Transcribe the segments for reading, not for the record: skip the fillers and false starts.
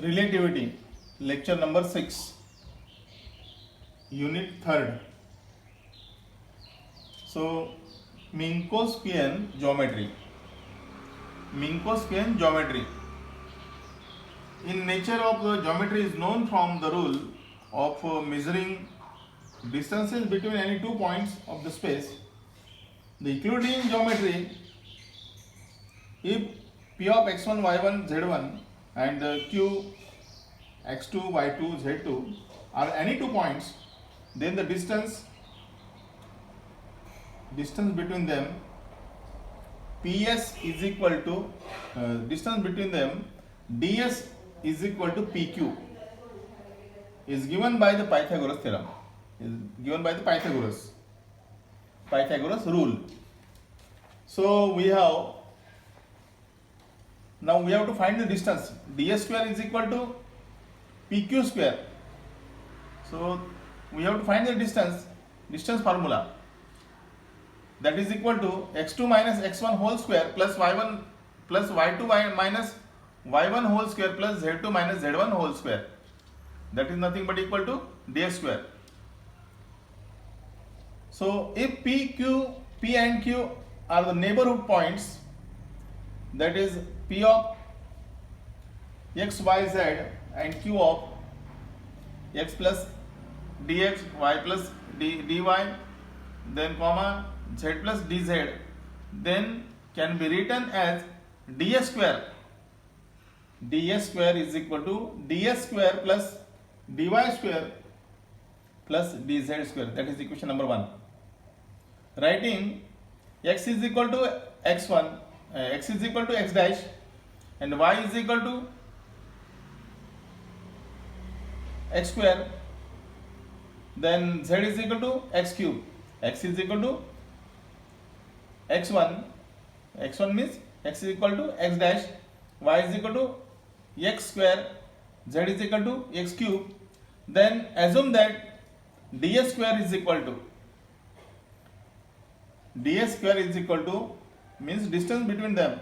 Relativity, lecture number 6, unit 3rd. So, Minkowskian geometry. Minkowskian geometry. In nature of the geometry is known from the rule of measuring distances between any 2 points of the space. The Euclidean geometry, if P of x1, y1, z1 and q x2, y2, z2 are any 2 points, then the distance between them ps is equal to distance between them ds is equal to pq is given by the Pythagoras theorem, is given by the Pythagoras rule. So we have to find the distance. ds square is equal to pq square. So we have to find the distance formula, that is equal to x2 minus x1 whole square plus y1 plus y2 minus y1 whole square plus z2 minus z1 whole square. That is nothing but equal to ds square. So if p and q are the neighborhood points, that is p of x, y, z and q of x plus dx, y plus dy, then comma z plus dz, then can be written as ds square. ds square is equal to ds square plus dy square plus dz square. That is equation number 1. Writing x is equal to x1, x is equal to x dash and y is equal to x square, then z is equal to x cube, x is equal to x1 means x is equal to x dash, y is equal to x square, z is equal to x cube. Then assume that ds square is equal to means distance between them,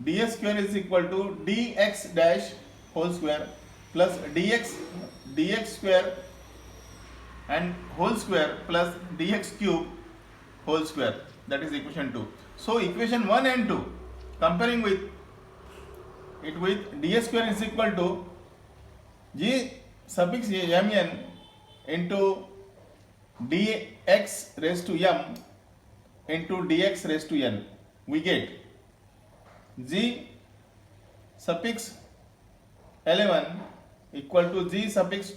ds square is equal to dx dash whole square plus dx square and whole square plus dx cube whole square. That is equation 2. So equation 1 and 2, comparing with it with ds square is equal to g suffix mn into dx raised to m into dx raised to n, we get g suffix 11 equal to g suffix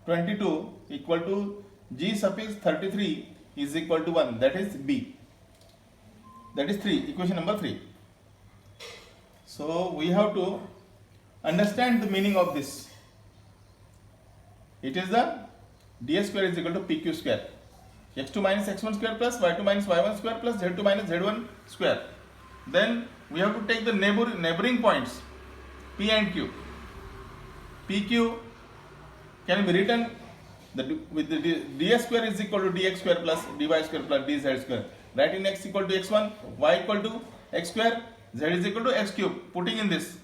22 equal to g suffix 33 is equal to 1. That is b. That is 3, equation number 3. So we have to understand the meaning of this. It is the ds square is equal to pq square, x2 minus x1 square plus y2 minus y1 square plus z2 minus z1 square. Then we have to take the neighboring points p and q. pq can be written with the ds square is equal to dx square plus dy square plus dz square. Writing x equal to x1, y equal to x square, z is equal to x cube, putting in this.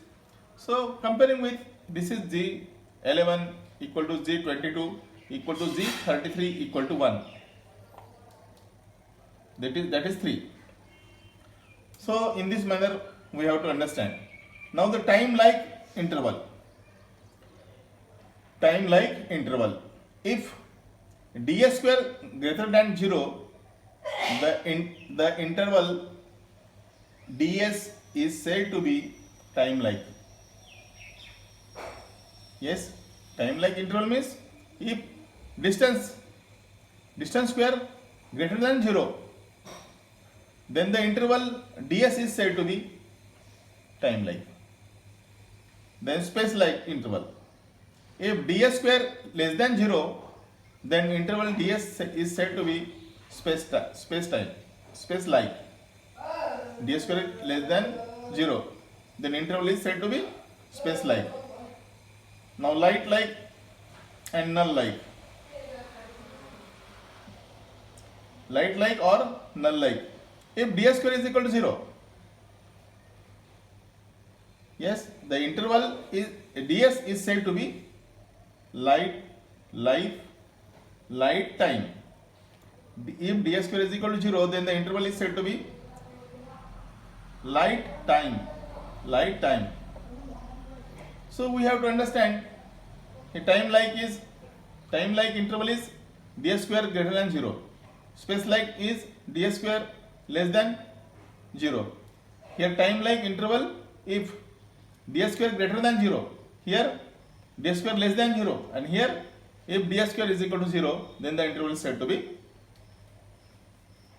So comparing with this is g11 equal to g22 equal to g33 equal to 1. That is 3. So in this manner we have to understand. Now the time like interval. If ds square greater than 0, the interval ds is said to be time like. Yes, time like interval means if distance square greater than 0, then the interval ds is said to be time like. Then space like interval. If ds square less than 0, then interval ds is said to be space like. ds square less than 0, then interval is said to be space like. Now light like and null like. Light like or null like. If ds square is equal to 0, Yes, the interval is ds is said to be light, life, light time. If ds square is equal to 0, then the interval is said to be light time, light time. So we have to understand a time like interval is ds square greater than 0. Space like is ds square less than 0. Here time like interval, if ds square greater than 0, here ds square less than 0, and here if ds square is equal to 0, then the interval is said to be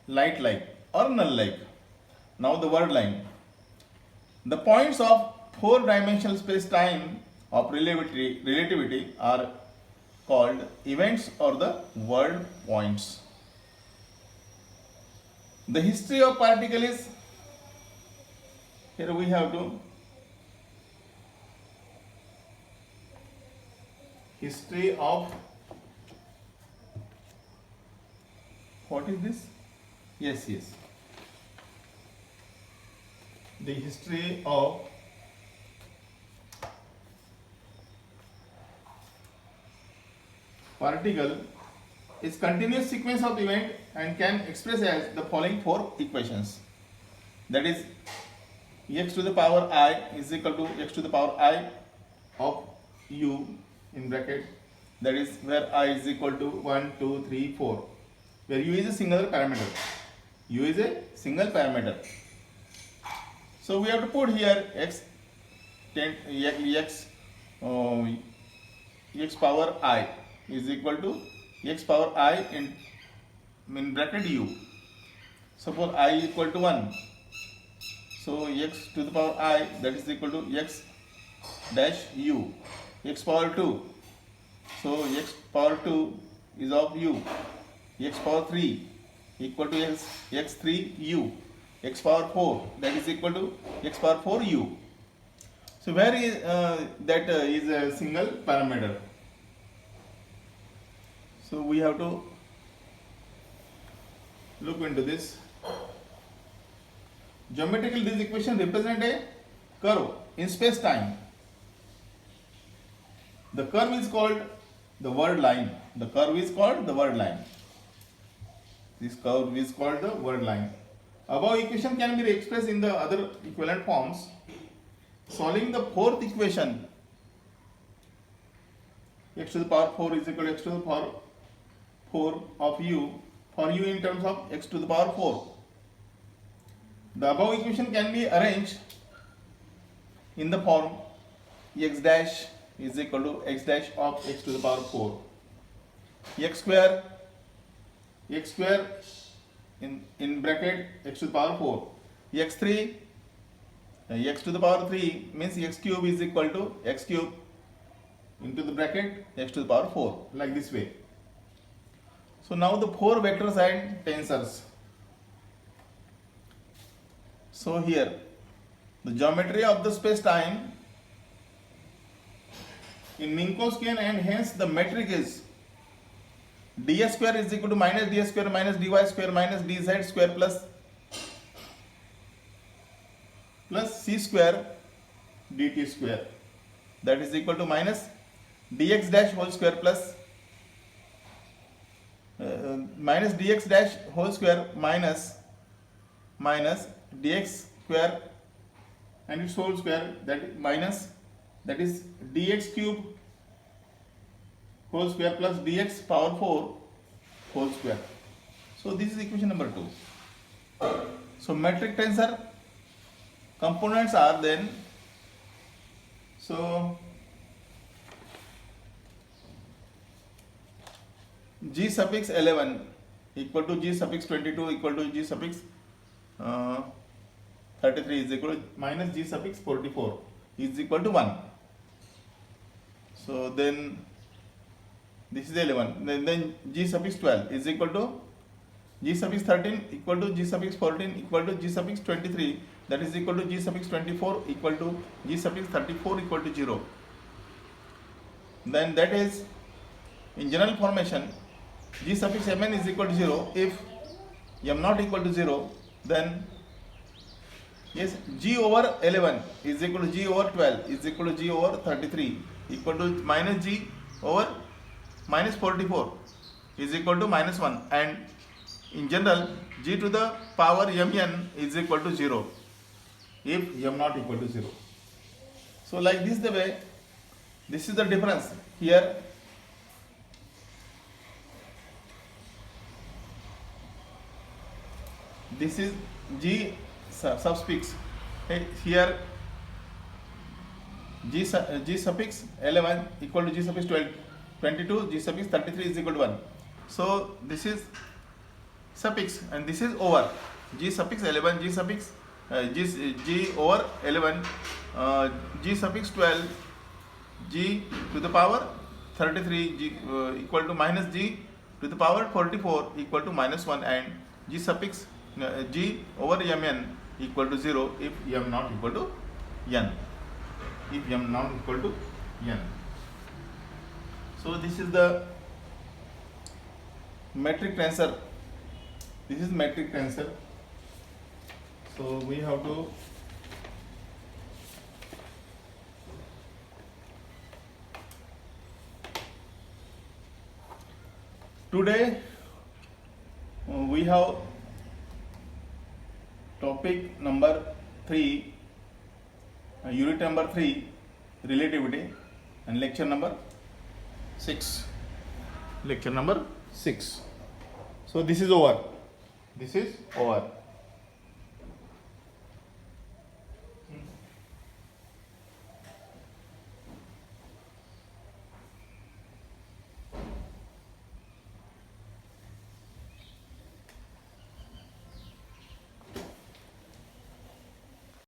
light like or null like. Now the word line. The points of four-dimensional space-time of relativity are called events or the word points. The history of particle is, here we have to history of, what is this? Yes, the history of particle is continuous sequence of event and can express as the following four equations. That is, x to the power I is equal to x to the power I of u in bracket, that is where I is equal to 1, 2, 3, 4, where u is a single parameter. U is a single parameter. So we have to put here x power I is equal to x power I in bracket u. Suppose I equal to 1. So x to the power I, that is equal to x dash u. X power 2. So x power 2 is of u. X power 3 equal to x3 u. X power 4, that is equal to x power 4 u. So where is that is a single parameter. So we have to look into this. Geometrically, this equation represent a curve in space time. The curve is called the word line. The curve is called the word line. This curve is called the word line. Above equation can be expressed in the other equivalent forms. Solving the fourth equation, x to the power 4 is equal to x to the power 4 of u, for u in terms of x to the power 4. The above equation can be arranged in the form x dash is equal to x dash of x to the power 4. x square in bracket x to the power 4. x3 x to the power 3 means x cube is equal to x cube into the bracket x to the power 4, like this way. So now the four vectors and tensors. So here the geometry of the space time in Minkowskian, and hence the metric is ds square is equal to minus ds square minus dy square minus dz square plus c square dt square, that is equal to minus dx dash whole square plus minus dx dash whole square minus dx square and its whole square, that minus, that is dx cube whole square plus dx power 4 whole square. So this is equation number 2. So metric tensor components are then, so g suffix 11 equal to g suffix 22 equal to g suffix 33 is equal to minus g suffix 44 is equal to 1. So then this is 11. Then g suffix 12 is equal to g suffix 13 equal to g suffix 14 equal to g suffix 23, that is equal to g suffix 24 equal to g suffix 34 equal to 0. Then that is in general formation g suffix mn is equal to 0. If m not equal to 0, then Yes, g over 11 is equal to g over 12 is equal to g over 33 equal to minus g over minus 44 is equal to minus 1, and in general g to the power mn is equal to 0 if m not equal to 0. So like this the way, this is the difference here. This is g suffix here, g suffix 11 equal to g suffix 12 22, g suffix 33 is equal to 1. So this is suffix and this is over g suffix 11 g suffix g over 11 g suffix 12 g to the power 33 g equal to minus g to the power 44 equal to minus 1, and g suffix g over mn equal to 0 if m not equal to n, if m not equal to n. So this is the metric tensor, this is metric tensor. So we have to today we have topic number 3, unit number 3, relativity, and lecture number 6. Lecture number 6. So this is over. This is over.